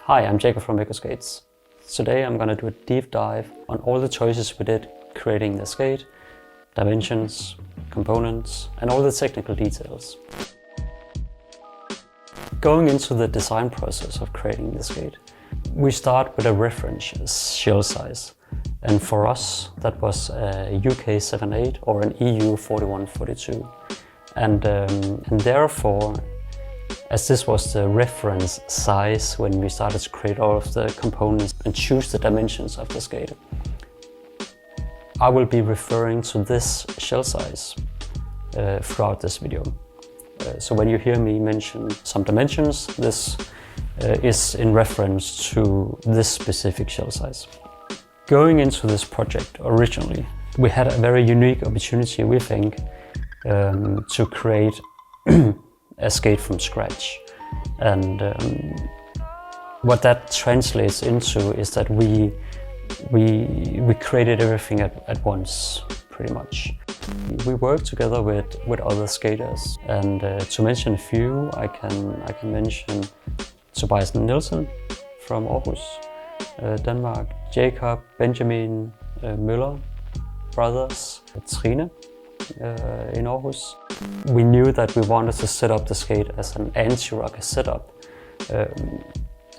Hi, I'm Jacob from Echo Skates. Today I'm gonna do a deep dive on all the choices we did creating the skate, dimensions, components, and all the technical details. Going into the design process of creating the skate, we start with a reference shell size. And for us, that was a UK 7.8 or an EU 41-42. And therefore, as this was the reference size when we started to create all of the components and choose the dimensions of the skate, I will be referring to this shell size throughout this video. So when you hear me mention some dimensions, this is in reference to this specific shell size. Going into this project originally, we had a very unique opportunity, we think, to create a skate from scratch. And what that translates into is that we created everything at once, pretty much. We worked together with other skaters, and to mention a few, I can mention Tobias Nielsen from Aarhus, Denmark, Jacob, Benjamin Møller brothers, Trine in Aarhus. We knew that we wanted to set up the skate as an anti-rocker setup.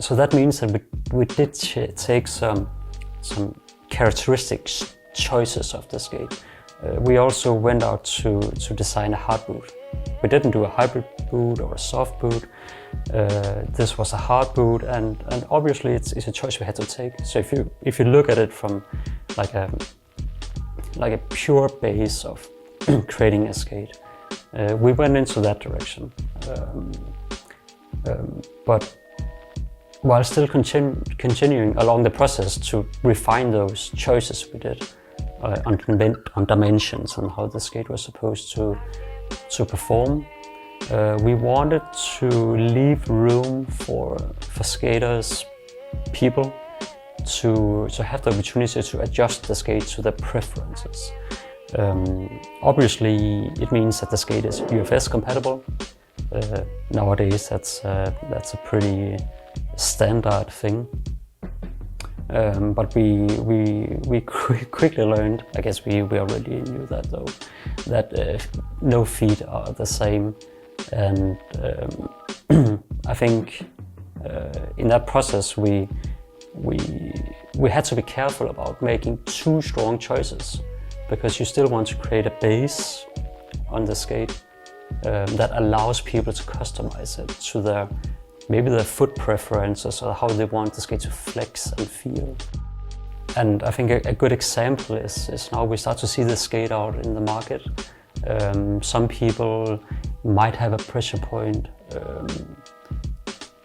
So that means that we did take some characteristic choices of the skate. We also went out to design a hard boot. We didn't do a hybrid boot or a soft boot. This was a hard boot, and obviously it's a choice we had to take. So if you look at it from like a pure base of creating a skate, we went into that direction. But while still continuing along the process to refine those choices we did on dimensions and how the skate was supposed to perform, we wanted to leave room for skaters, people, to have the opportunity to adjust the skate to their preferences. Obviously, it means that the skate is UFS compatible. Nowadays, that's a pretty standard thing. But we quickly learned, I guess we already knew that though, that no feet are the same. And I think in that process we had to be careful about making too strong choices, because you still want to create a base on the skate that allows people to customize it to maybe their foot preferences or how they want the skate to flex and feel. And I think a good example is now we start to see the skate out in the market. Some people might have a pressure point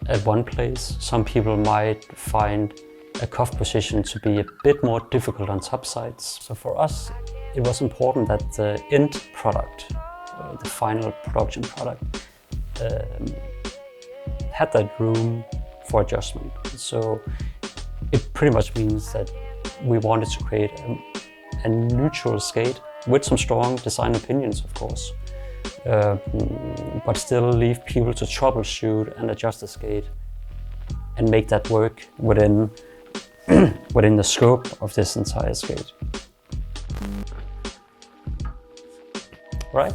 at one place. Some people might find a cuff position to be a bit more difficult on top sides. So for us, it was important that the end product, the final production product, had that room for adjustment. So it pretty much means that we wanted to create a neutral skate with some strong design opinions, of course, but still leave people to troubleshoot and adjust the skate and make that work within the scope of this entire skate. Right?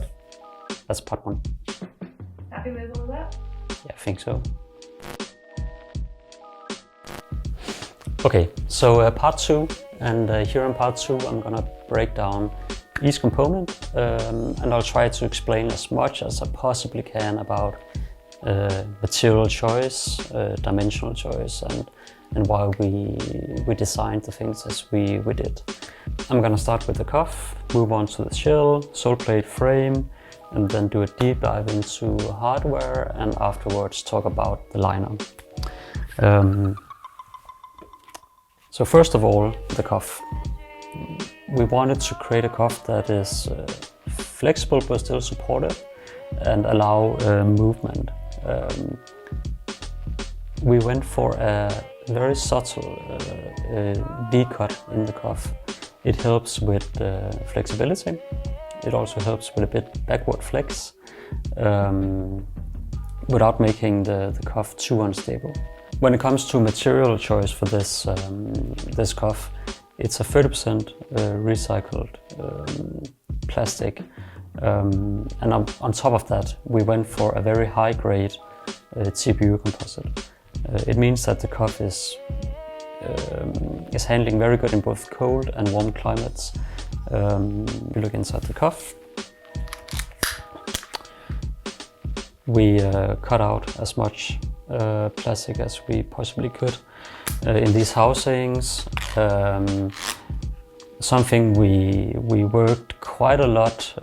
That's part one. Happy with all that? Yeah, I think so. Okay, so part two, and here in part two I'm gonna break down each component, and I'll try to explain as much as I possibly can about material choice, dimensional choice, and why we designed the things as we did. I'm gonna start with the cuff, move on to the shell, sole plate, frame, and then do a deep dive into hardware, and afterwards talk about the liner. So first of all, the cuff. We wanted to create a cuff that is flexible but still supportive and allow movement. We went for a very subtle V-cut in the cuff. It helps with flexibility. It also helps with a bit backward flex. without making the cuff too unstable. When it comes to material choice for this, this cuff, it's a 30% recycled plastic. And on top of that, we went for a very high grade TPU composite. It means that the cuff is handling very good in both cold and warm climates. We look inside the cuff. We cut out as much plastic as we possibly could in these housings. Something we worked quite a lot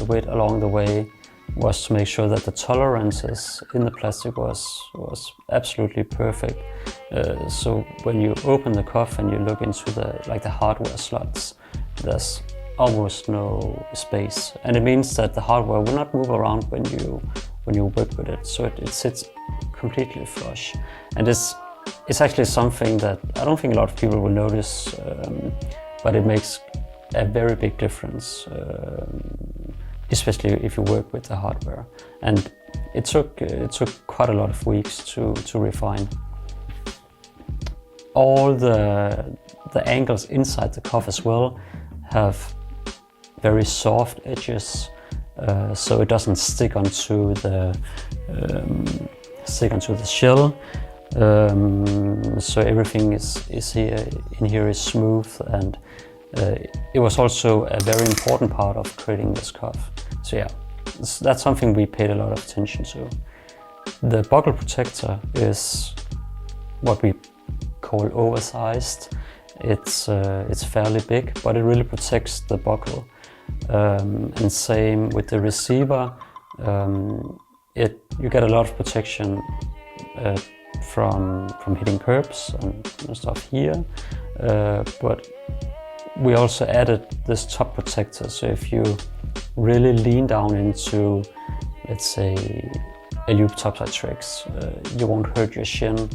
with along the way was to make sure that the tolerances in the plastic was absolutely perfect. So when you open the cuff and you look into the hardware slots, there's almost no space, and it means that the hardware will not move around when you work with it. So it sits completely flush, and it's actually something that I don't think a lot of people will notice, but it makes a very big difference, especially if you work with the hardware. And it took quite a lot of weeks to refine. All the angles inside the cuff as well have very soft edges, so it doesn't stick onto the shell. So everything is here in here is smooth, and it was also a very important part of creating this cuff. So yeah, that's something we paid a lot of attention to. The buckle protector is what we call oversized. It's fairly big, but it really protects the buckle. And same with the receiver. You get a lot of protection from hitting curbs and stuff here, but we also added this top protector. So if you really lean down into, let's say, a loop topside tricks, you won't hurt your shin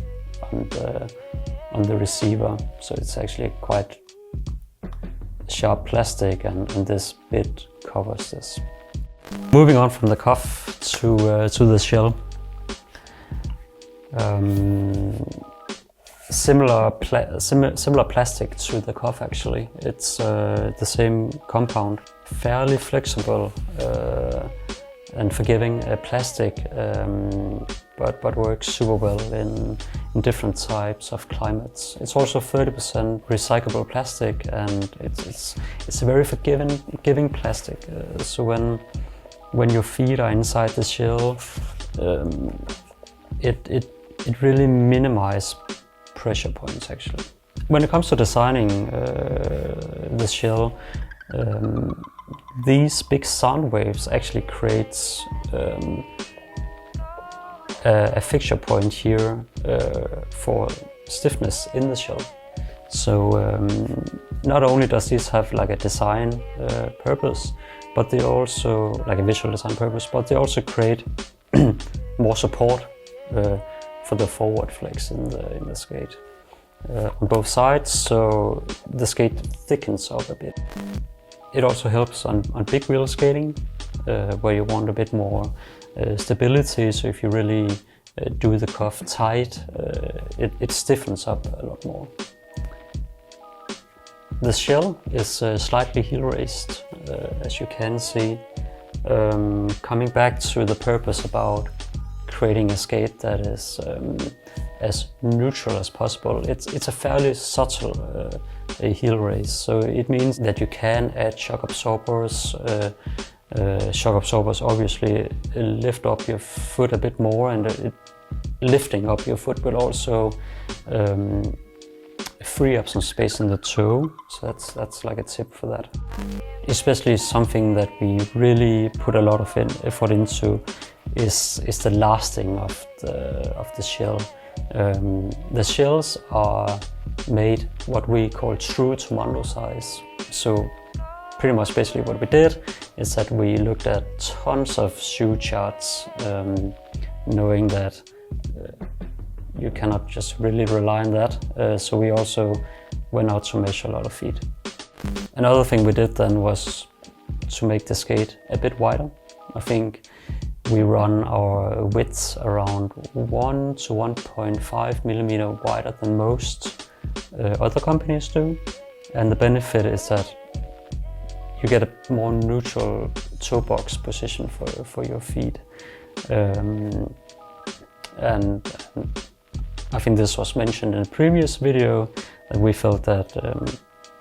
on the receiver. So it's actually quite sharp plastic, and this bit covers this. Moving on from the cuff to the shell. Similar plastic to the cuff actually. It's the same compound, fairly flexible and forgiving plastic, but works super well in different types of climates. It's also 30% recyclable plastic, and it's a very forgiving plastic. So when your feet are inside the shell, it really minimizes pressure points actually. When it comes to designing the shell, these big sound waves actually creates a fixture point here for stiffness in the shell. So not only does this have like a design purpose, but they also, like a visual design purpose, but they also create more support for the forward flex in the skate on both sides, so the skate thickens up a bit. It also helps on big wheel skating, where you want a bit more stability. So if you really do the cuff tight, it stiffens up a lot more. The shell is slightly heel raised, as you can see. Coming back to the purpose about creating a skate that is as neutral as possible, it's a fairly subtle heel raise. So it means that you can add shock absorbers. Shock absorbers obviously lift up your foot a bit more, and lifting up your foot will also free up some space in the toe. So that's like a tip for that. Especially something that we really put a lot of effort into is the lasting of the shell. The shells are made what we call true to Mondo size. So pretty much basically what we did is that we looked at tons of shoe charts, knowing that you cannot just really rely on that. So we also went out to measure a lot of feet. Another thing we did then was to make the skate a bit wider. I think we run our widths around 1 to 1.5 millimeter wider than most other companies do. And the benefit is that you get a more neutral toe box position for your feet. And I think this was mentioned in a previous video, that we felt that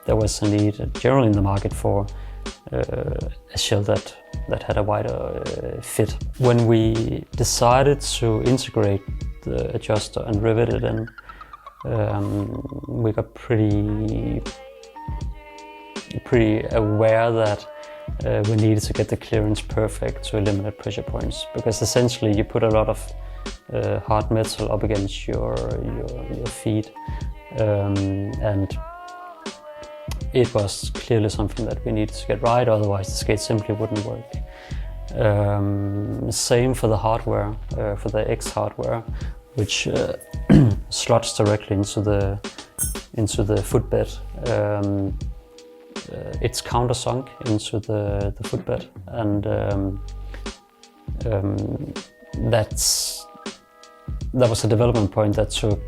there was a need generally in the market for a shell that had a wider fit. When we decided to integrate the adjuster and rivet it in, we got pretty aware that we needed to get the clearance perfect to eliminate pressure points, because essentially you put a lot of hard metal up against your feet, and it was clearly something that we needed to get right, otherwise the skate simply wouldn't work. Same for the hardware, for the X hardware, which slots directly into the footbed. It's countersunk into the footbed, and that was a development point that took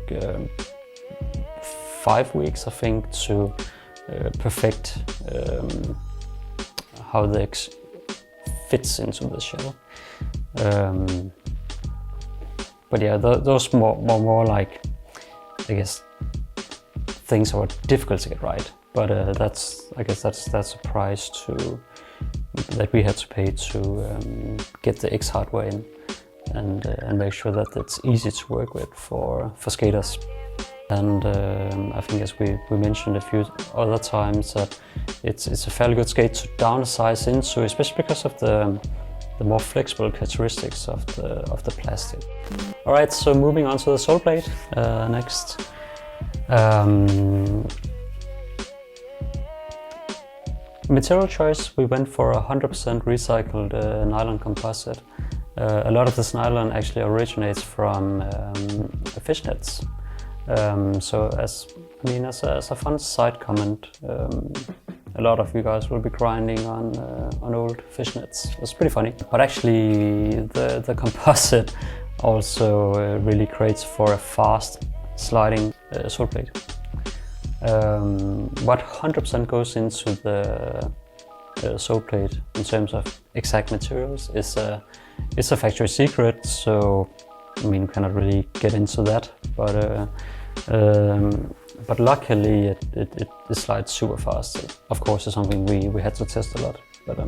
5 weeks, I think, to perfect how the X fits into the shell. But yeah, those more like, I guess, things that were difficult to get right. But I guess that's a price that we had to pay to get the X hardware in and make sure that it's easy to work with for skaters. And I think, as we mentioned a few other times, that it's a fairly good skate to downsize into, especially because of the more flexible characteristics of the plastic. All right, so moving on to the sole plate next. Material choice, we went for 100% recycled nylon composite. A lot of this nylon actually originates from fishnets. So as a fun side comment, a lot of you guys will be grinding on old fishnets. It's pretty funny. But actually the composite also really creates for a fast sliding sole plate. What 100% goes into the sole plate in terms of exact materials is a factory secret, so I mean, cannot really get into that, but luckily it slides super fast. Of course, it's something we had to test a lot. But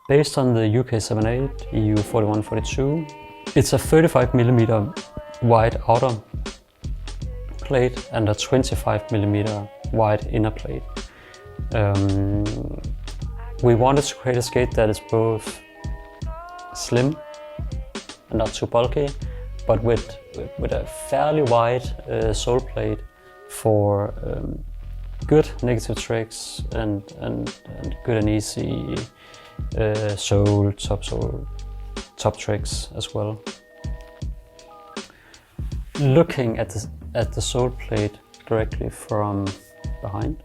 based on the UK 78 EU 4142, it's a 35mm wide outer plate and a 25mm wide inner plate. We wanted to create a skate that is both slim and not too bulky, but with a fairly wide sole plate for good negative tricks and good and easy sole, top tricks as well. Looking at the sole plate directly from behind,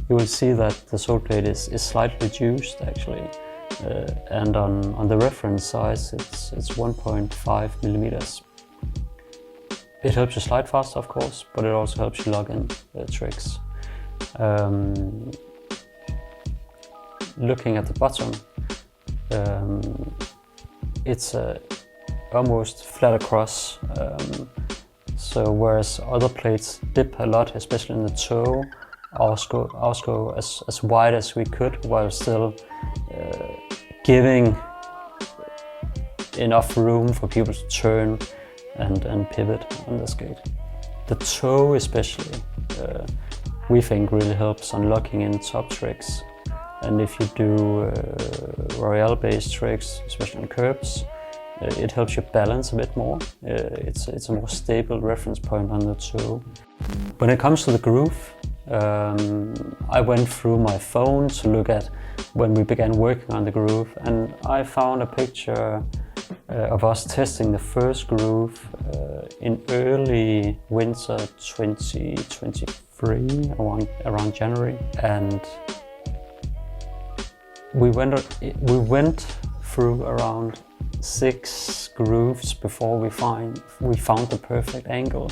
you will see that the sole plate is slightly reduced actually, and on the reference size it's 1.5mm. It helps you slide faster, of course, but it also helps you log in tricks. Looking at the bottom, it's almost flat across. So whereas other plates dip a lot, especially in the toe, ours go as wide as we could, while still giving enough room for people to turn and pivot on the skate. The toe especially, we think really helps on locking in top tricks. And if you do Royale-based tricks, especially on curbs, it helps you balance a bit more. It's a more stable reference point on the toe. When it comes to the groove, I went through my phone to look at when we began working on the groove, and I found a picture of us testing the first groove in early winter 2023, around January. And we went through around 6 grooves before we found the perfect angle,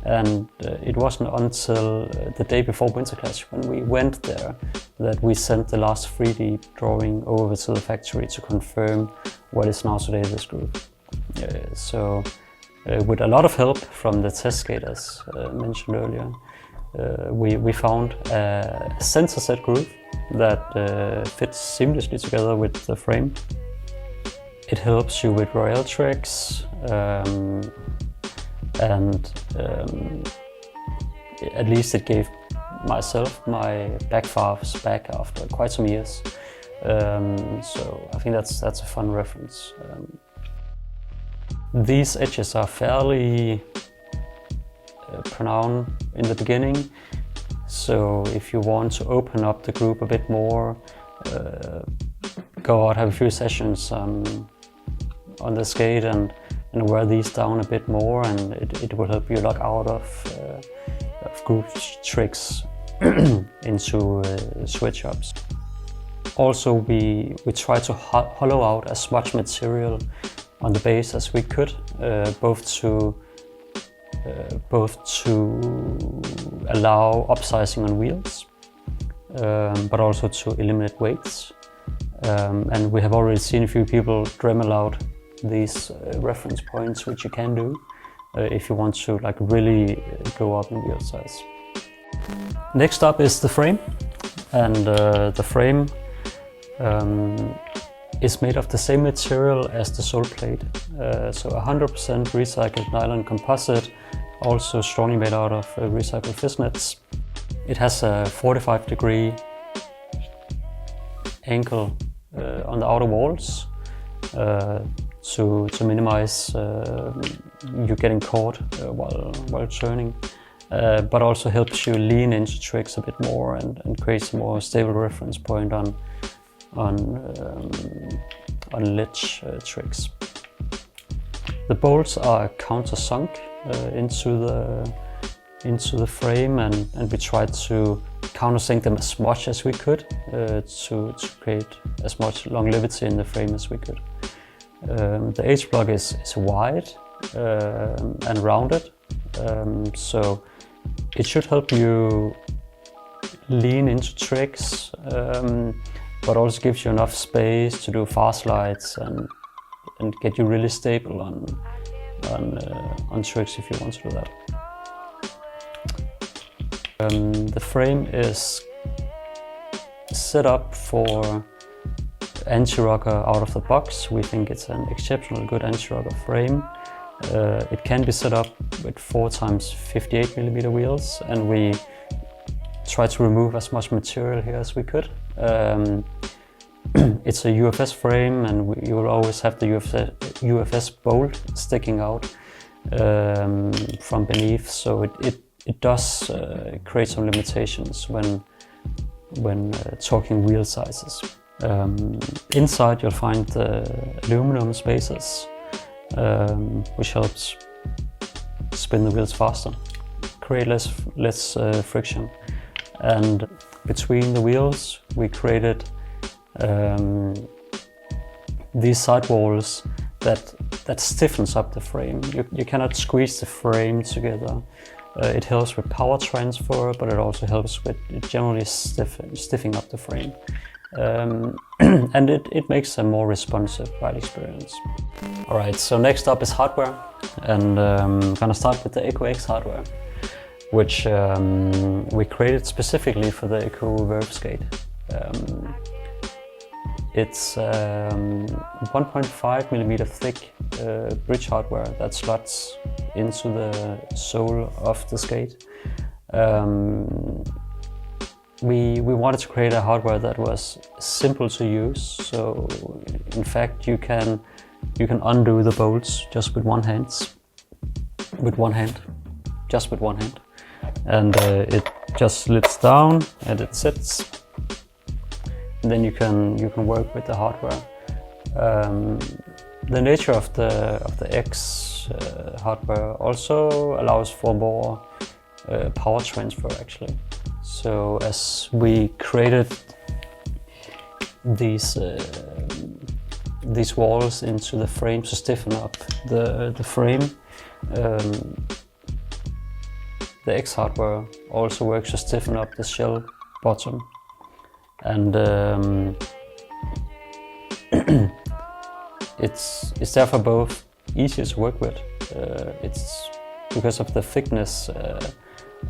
and it wasn't until the day before Winter Clash, when we went there, that we sent the last 3D drawing over to the factory to confirm what is now today this groove. With a lot of help from the test skaters mentioned earlier, we found a center set groove that fits seamlessly together with the frame. It helps you with royale tricks, and at least it gave myself my back varves back after quite some years. So I think that's a fun reference. These edges are fairly pronounced in the beginning, so if you want to open up the group a bit more, go out, have a few sessions on the skate and wear these down a bit more, and it will help you lock out of group tricks into switch ups. Also, we try to hollow out as much material on the base as we could, both to allow upsizing on wheels, but also to eliminate weights. And we have already seen a few people Dremel out these reference points, which you can do if you want to really go up in wheel size. Next up is the frame, and the frame is made of the same material as the sole plate, so 100% recycled nylon composite, also strongly made out of recycled fishnets. It has a 45-degree angle on the outer walls to minimize you getting caught while turning, but also helps you lean into tricks a bit more and creates a more stable reference point on ledge tricks. The bolts are countersunk into the frame, and we tried to countersink them as much as we could to create as much longevity in the frame as we could. The H-block is wide and rounded, so it should help you lean into tricks, but also gives you enough space to do fast slides and get you really stable on tricks if you want to do that. The frame is set up for anti-rocker out of the box. We think it's an exceptionally good anti-rocker frame. It can be set up with 4x58mm wheels, and we try to remove as much material here as we could. It's a UFS frame, and you will always have the UFS bolt sticking out from beneath, so it does create some limitations when talking wheel sizes. Inside you'll find the aluminum spacers, which helps spin the wheels faster, create less friction. And between the wheels we created these sidewalls that stiffens up the frame. You cannot squeeze the frame together. It helps with power transfer, but it also helps with generally stiffing up the frame. And it makes a more responsive ride experience. Alright, so next up is hardware, and I'm gonna start with the Echo X hardware, which we created specifically for the Echo Verve skate. It's 1.5mm thick bridge hardware that slots into the sole of the skate. We wanted to create a hardware that was simple to use, so in fact you can undo the bolts just with one hand, and it just slides down and it sits. And then you can work with the hardware. The nature of the X hardware also allows for more power transfer actually. So as we created these walls into the frame to stiffen up the frame. The X hardware also works to stiffen up the shell bottom, and it's therefore both easier to work with. It's because of the thickness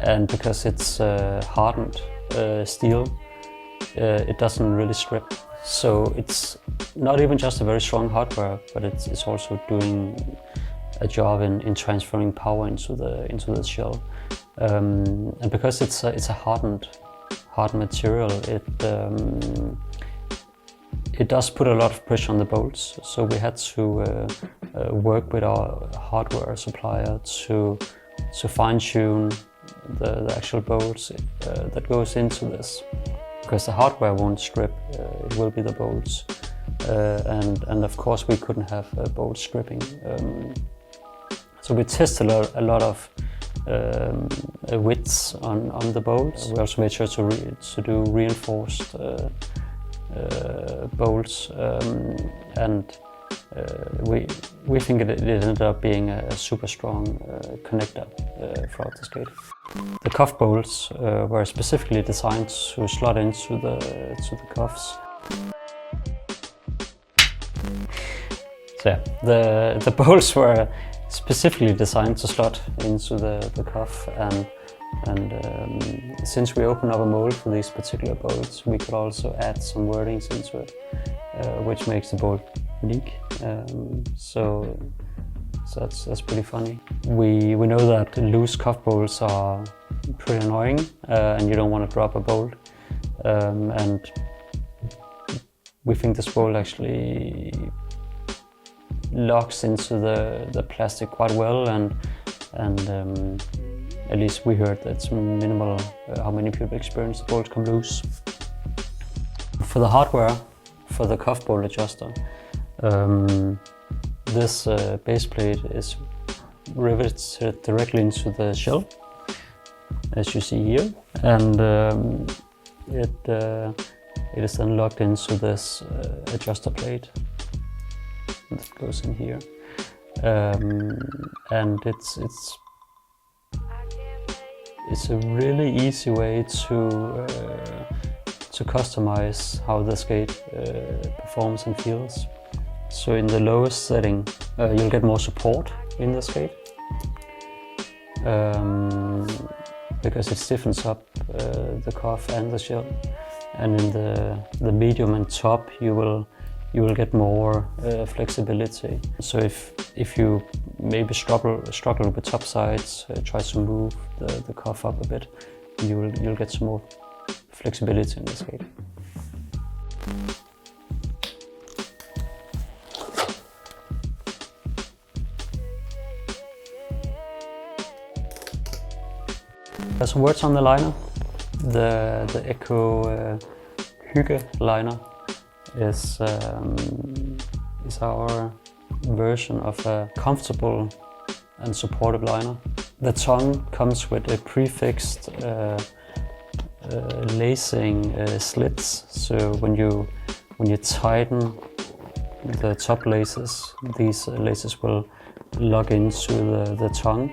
and because it's hardened steel. It doesn't really strip. So it's not even just a very strong hardware, but it's also doing a job in transferring power into the shell. And because it's a hardened material, it does put a lot of pressure on the bolts. So we had to work with our hardware supplier to fine-tune the actual bolts that goes into this. Because the hardware won't strip, it will be the bolts. And of course we couldn't have bolt stripping. So we tested a lot of widths on the bolts. We also made sure to do reinforced bolts, and we think it ended up being a super strong connector throughout the skate. The cuff bolts were specifically designed to slot into the cuffs. So yeah, the bolts were specifically designed to slot into the cuff, and since we opened up a mold for these particular bolts, we could also add some wordings into it, which makes the bolt unique. So that's pretty funny. We know that loose cuff bolts are pretty annoying, and you don't want to drop a bolt. And we think this bolt actually locks into the plastic quite well, and at least we heard that it's minimal how many people experience the bolts come loose. For the hardware, for the cuff bolt adjuster, this base plate is riveted directly into the shell, as you see here, and it is then locked into this adjuster plate that goes in here, and it's a really easy way to customize how the skate performs and feels. So in the lowest setting, you'll get more support in the skate, because it stiffens up the cuff and the shell. And in the medium and top, you will get more flexibility. So if you maybe struggle with top sides, try to move the cuff up a bit, you'll get some more flexibility in the skate. There's some words on the liner. The Echo Hygge liner is our version of a comfortable and supportive liner. The tongue comes with a prefixed lacing slits. So when you tighten the top laces, these laces will lock into the tongue.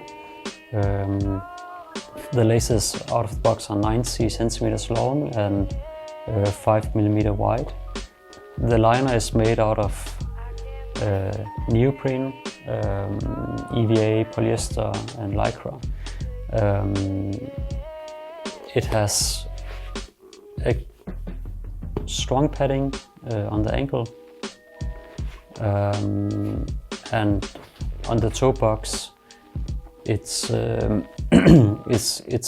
The laces out of the box are 90 centimeters long and 5 millimeter wide. The liner is made out of neoprene, EVA, polyester and lycra. It has a strong padding on the ankle, and on the toe box it's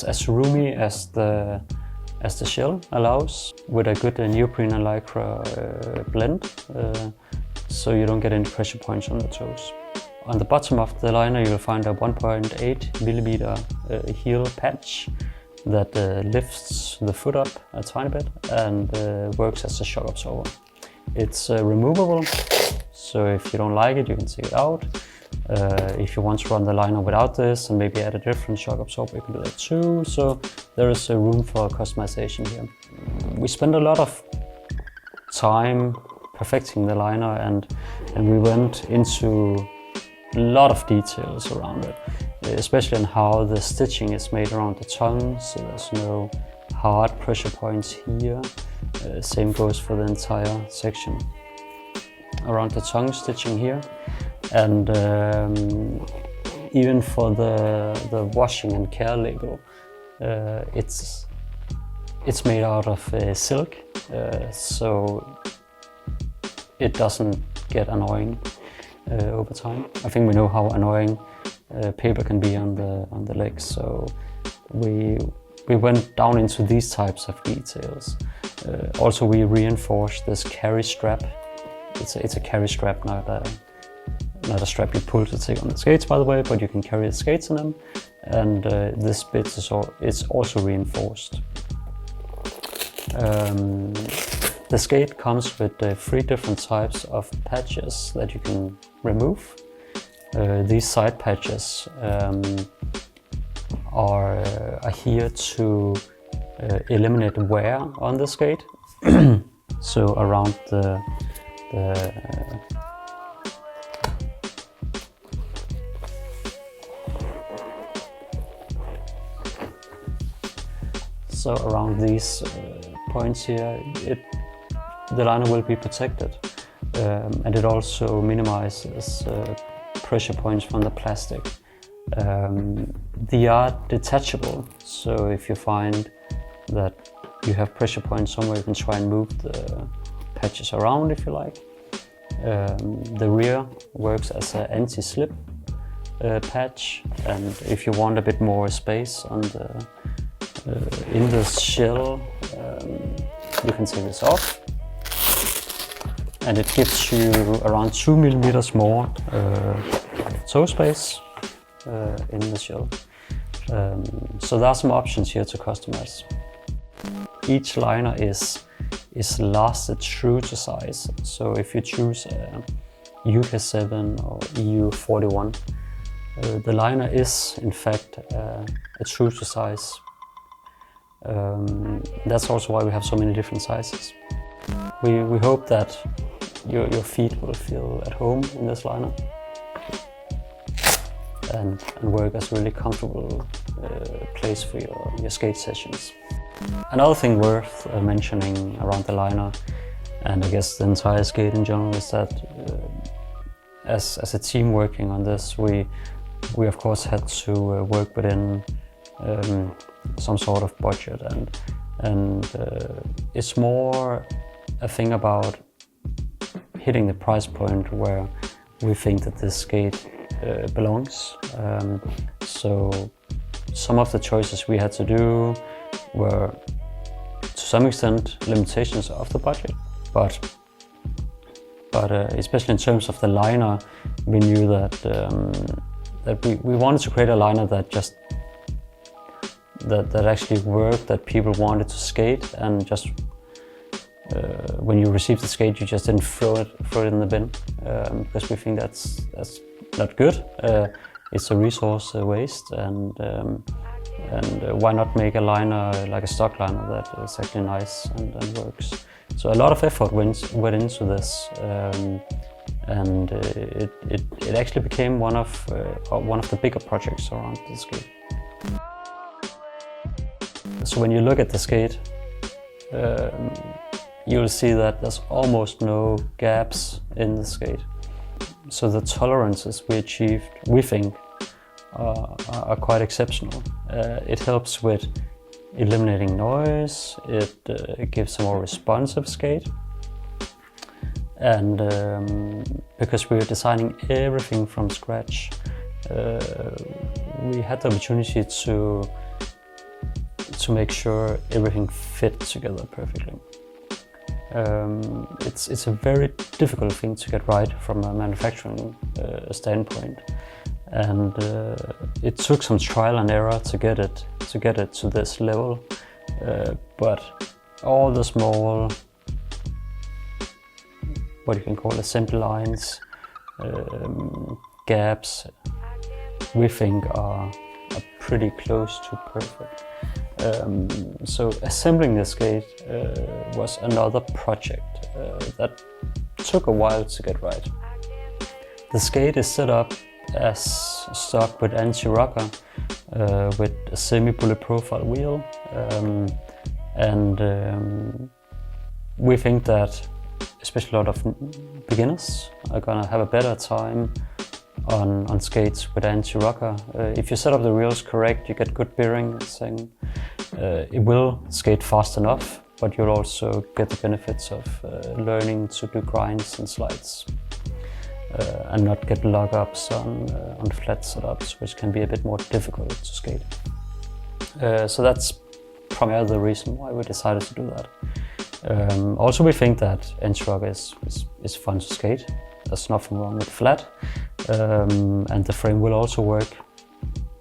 as roomy as the shell allows, with a good neoprene and lycra blend, so you don't get any pressure points on the toes. On the bottom of the liner you'll find a 1.8 millimeter heel patch that lifts the foot up a tiny bit and works as a shock absorber. It's removable, so if you don't like it you can take it out. If you want to run the liner without this and maybe add a different shock absorber, you can do that too. So there is a room for customization here. We spend a lot of time perfecting the liner, and we went into a lot of details around it, especially on how the stitching is made around the tongue, so there's no hard pressure points here. Same goes for the entire section around the tongue stitching here, and even for the washing and care label, it's made out of silk, so it doesn't get annoying over time. I think we know how annoying paper can be on the legs, so we went down into these types of details. Also, we reinforced this carry strap. It's a carry strap, not a strap you pull to take on the skates, by the way, but you can carry the skates in them. And this bit is also reinforced. The skate comes with 3 different types of patches that you can remove. These side patches are here to eliminate wear on the skate. So around so around these points here, the liner will be protected, and it also minimizes pressure points from the plastic. They are detachable, so if you find that you have pressure points somewhere, you can try and move the patches around if you like. The rear works as an anti-slip patch, and if you want a bit more space on in the shell, you can take this off, and it gives you around 2 millimeters more toe space in the shell. So there are some options here to customize. Each liner is lasted true to size. So if you choose a UK 7 or EU 41, the liner is in fact a true to size. That's also why we have so many different sizes. We hope that your feet will feel at home in this liner and work as a really comfortable place for your skate sessions. Another thing worth mentioning around the liner, and I guess the entire skate in general, is that as a team working on this, we of course had to work within some sort of budget, and it's more a thing about hitting the price point where we think that this skate belongs. So some of the choices we had to do were to some extent limitations of the budget, but especially in terms of the liner, we knew that we wanted to create a liner that actually worked, that people wanted to skate, and just when you receive the skate, you just didn't throw it in the bin, because we think that's not good. It's a resource waste, and why not make a liner like a stock liner that is actually nice and works. So a lot of effort went into this, and it actually became one of the bigger projects around the skate. So when you look at the skate, you'll see that there's almost no gaps in the skate. So the tolerances we achieved, we think, are quite exceptional. It helps with eliminating noise, it gives a more responsive skate, and because we were designing everything from scratch, we had the opportunity to make sure everything fit together perfectly. It's a very difficult thing to get right from a manufacturing standpoint, and it took some trial and error to get it to this level. But all the small, what you can call assembly lines, gaps, we think are pretty close to perfect. So assembling the skate was another project that took a while to get right. The skate is set up as stock with anti-rocker, with a semi-bullet profile wheel, and we think that especially a lot of beginners are gonna have a better time on skates with anti-rocker. If you set up the wheels correct, you get good bearing. It will skate fast enough, but you'll also get the benefits of learning to do grinds and slides, and not get lockups on flat setups, which can be a bit more difficult to skate. So that's primarily the reason why we decided to do that. Also, we think that anti-rocker is fun to skate. There's nothing wrong with flat, and the frame will also work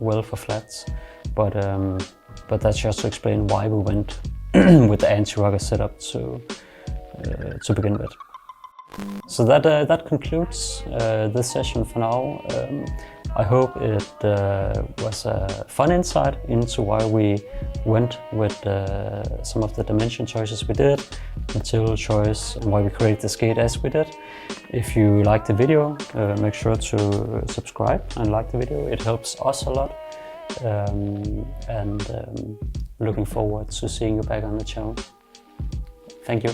well for flats. But that's just to explain why we went with the anti-rocker setup to begin with. So that concludes this session for now. I hope it was a fun insight into why we went with some of the dimension choices we did, material choice, and why we created the skate as we did. If you liked the video, make sure to subscribe and like the video. It helps us a lot. Looking forward to seeing you back on the channel. Thank you.